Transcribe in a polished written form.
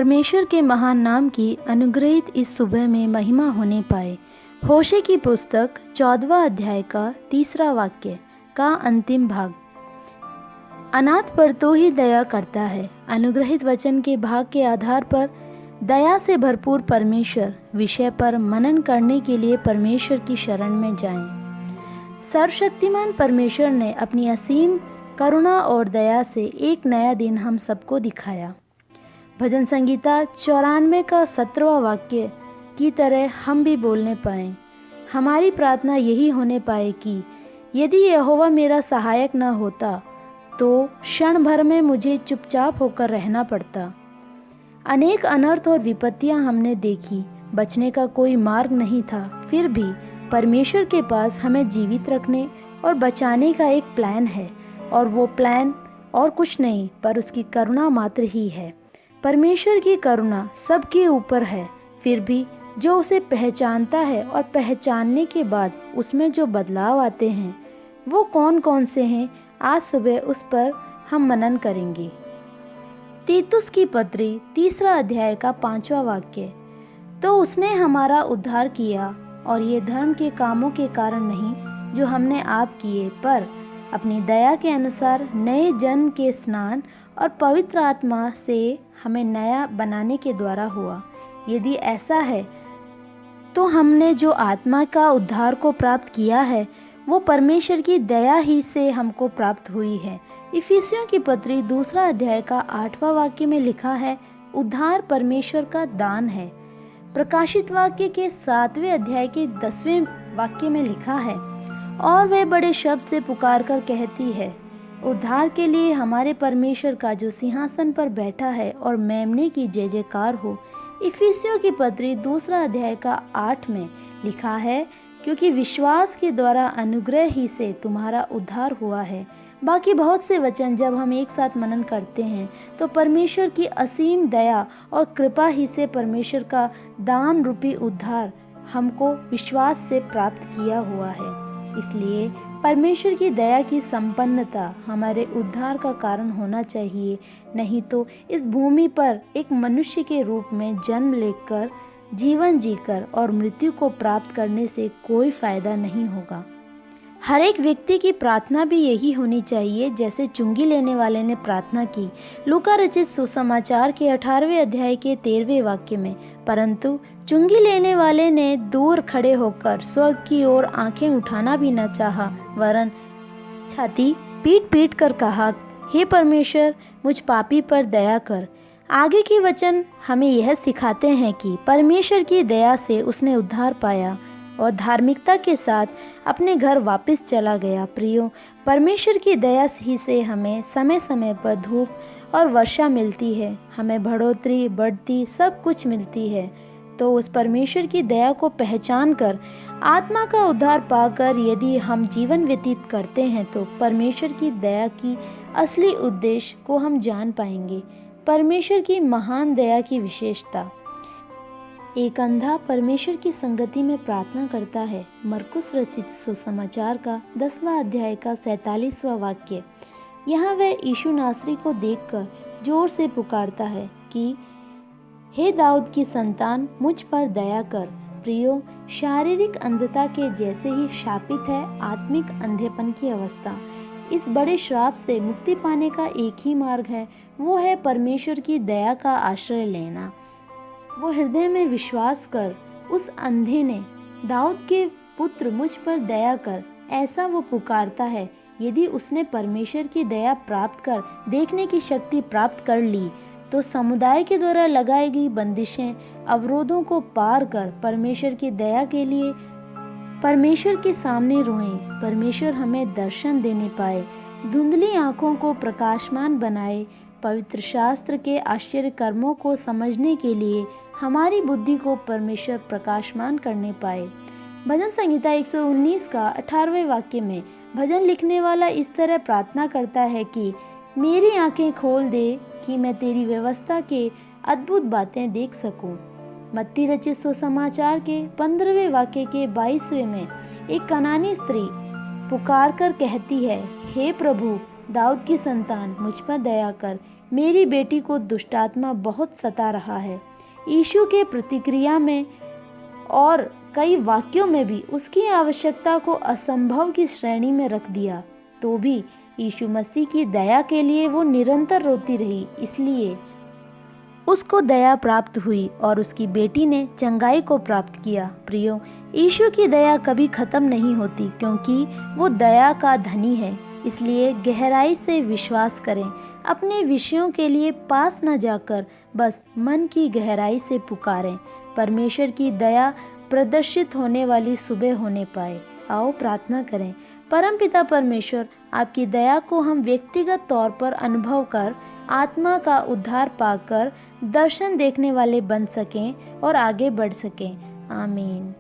परमेश्वर के महान नाम की अनुग्रहित इस सुबह में महिमा होने पाए। होशे की पुस्तक 14वां अध्याय का 3रा वाक्य का अंतिम भाग। अनाथ पर तो ही दया करता है। अनुग्रहित वचन के भाग के आधार पर दया से भरपूर परमेश्वर विषय पर मनन करने के लिए परमेश्वर की शरण में जाएं। सर्वशक्तिमान परमेश्वर ने अपनी असीम करुणा और दया से एक नया दिन हम सबको दिखाया। भजन संगीता 94 का 17वां वाक्य की तरह हम भी बोलने पाएं। हमारी प्रार्थना यही होने पाए कि यदि यहोवा मेरा सहायक न होता तो क्षण भर में मुझे चुपचाप होकर रहना पड़ता। अनेक अनर्थ और विपत्तियां हमने देखी, बचने का कोई मार्ग नहीं था। फिर भी परमेश्वर के पास हमें जीवित रखने और बचाने का एक प्लान है, और वो प्लान और कुछ नहीं पर उसकी करुणा मात्र ही है। परमेश्वर की करुणा सबके ऊपर है। फिर भी जो उसे पहचानता है और पहचानने के बाद उसमें जो बदलाव आते हैं वो कौन कौन से हैं, आज सुबह उस पर हम मनन करेंगे। तीतुस की पत्री 3रा अध्याय का 5वां वाक्य। तो उसने हमारा उद्धार किया, और ये धर्म के कामों के कारण नहीं जो हमने आप किए, पर अपनी दया के अनुसार नए जन्म के स्नान और पवित्र आत्मा से हमें नया बनाने के द्वारा हुआ। यदि ऐसा है तो हमने जो आत्मा का उद्धार को प्राप्त किया है वो परमेश्वर की दया ही से हमको प्राप्त हुई है। इफिसियों की पत्री 2रा अध्याय का 8वां वाक्य में लिखा है, उद्धार परमेश्वर का दान है। प्रकाशित वाक्य के 7वें अध्याय के 10वें वाक्य में लिखा है, और वह बड़े शब्द से पुकार कर कहती है, उद्धार के लिए हमारे परमेश्वर का जो सिंहासन पर बैठा है और मेमने की जय जयकार हो। इफिसियों की पत्री 2रा अध्याय का 8 में लिखा है, क्योंकि विश्वास के द्वारा अनुग्रह ही से तुम्हारा उद्धार हुआ है। बाकी बहुत से वचन जब हम एक साथ मनन करते हैं तो परमेश्वर की असीम दया और कृपा ही से परमेश्वर का दान रूपी उद्धार हमको विश्वास से प्राप्त किया हुआ है। इसलिए परमेश्वर की दया की संपन्नता हमारे उद्धार का कारण होना चाहिए, नहीं तो इस भूमि पर एक मनुष्य के रूप में जन्म लेकर जीवन जीकर और मृत्यु को प्राप्त करने से कोई फायदा नहीं होगा। हर एक व्यक्ति की प्रार्थना भी यही होनी चाहिए जैसे चुंगी लेने वाले ने प्रार्थना की। लूका रचित सुसमाचार के 18वें अध्याय के 13वें वाक्य में, परंतु चुंगी लेने वाले ने दूर खड़े होकर स्वर्ग की ओर आंखें उठाना भी न चाहा, वरन छाती पीट पीट कर कहा, हे परमेश्वर मुझ पापी पर दया कर। आगे के वचन हमें यह सिखाते हैं कि परमेश्वर की दया से उसने उद्धार पाया और धार्मिकता के साथ अपने घर वापस चला गया। प्रियो, परमेश्वर की दया ही से हमें समय समय पर धूप और वर्षा मिलती है, हमें बढ़ोतरी बढ़ती सब कुछ मिलती है। तो उस परमेश्वर की दया को पहचान कर आत्मा का उद्धार पाकर यदि हम जीवन व्यतीत करते हैं तो परमेश्वर की दया की असली उद्देश्य को हम जान पाएंगे। परमेश्वर की महान दया की विशेषता। एक अंधा परमेश्वर की संगति में प्रार्थना करता है। मरकुस रचित सुसमाचार का 10वां अध्याय का 47वां वाक्य। यहाँ वह यीशु नासरी को देखकर जोर से पुकारता है कि हे दाऊद की संतान मुझ पर दया कर। प्रियो, शारीरिक अंधता के जैसे ही शापित है आत्मिक अंधेपन की अवस्था। इस बड़े श्राप से मुक्ति पाने का एक ही मार्ग है, वो है परमेश्वर की दया का आश्रय लेना। वो हृदय में विश्वास कर, उस अंधे ने दाऊद के पुत्र मुझ पर दया कर, ऐसा वो पुकारता है। यदि उसने परमेश्वर की दया प्राप्त कर देखने की शक्ति प्राप्त कर ली तो समुदाय के द्वारा लगाई गई बंदिशें अवरोधों को पार कर परमेश्वर की दया के लिए परमेश्वर के सामने रोएं। परमेश्वर हमें दर्शन देने पाए, धुंधली आंखों को प्रकाशमान बनाए, पवित्र शास्त्र के आश्चर्य कर्मों को समझने के लिए हमारी बुद्धि को परमेश्वर प्रकाशमान करने पाए। भजन संगीता 119 का 18वें वाक्य में भजन लिखने वाला इस तरह प्रार्थना करता है कि मेरी आंखें खोल दे कि मैं तेरी व्यवस्था के अद्भुत बातें देख सकूं। मत्ती रचित सुसमाचार के 15वें वाक्य के 22वें में एक कनानी स्त्री पुकार कर कहती है, हे प्रभु दाऊद की संतान मुझ पर दया कर। मेरी बेटी को दुष्टात्मा बहुत सता रहा है। यीशु के प्रतिक्रिया में और कई वाक्यों में भी उसकी आवश्यकता को असंभव की श्रेणी में रख दिया। तो भी यीशु मसीह की दया के लिए वो निरंतर रोती रही, इसलिए उसको दया प्राप्त हुई और उसकी बेटी ने चंगाई को प्राप्त किया। प्रियो, यीशु की दया कभी खत्म नहीं होती क्योंकि वो दया का धनी है। इसलिए गहराई से विश्वास करें, अपने विषयों के लिए पास न जाकर बस मन की गहराई से पुकारें। परमेश्वर की दया प्रदर्शित होने वाली सुबह होने पाए। आओ प्रार्थना करें। परमपिता परमेश्वर, आपकी दया को हम व्यक्तिगत तौर पर अनुभव कर आत्मा का उद्धार पाकर दर्शन देखने वाले बन सकें और आगे बढ़ सकें। आमीन।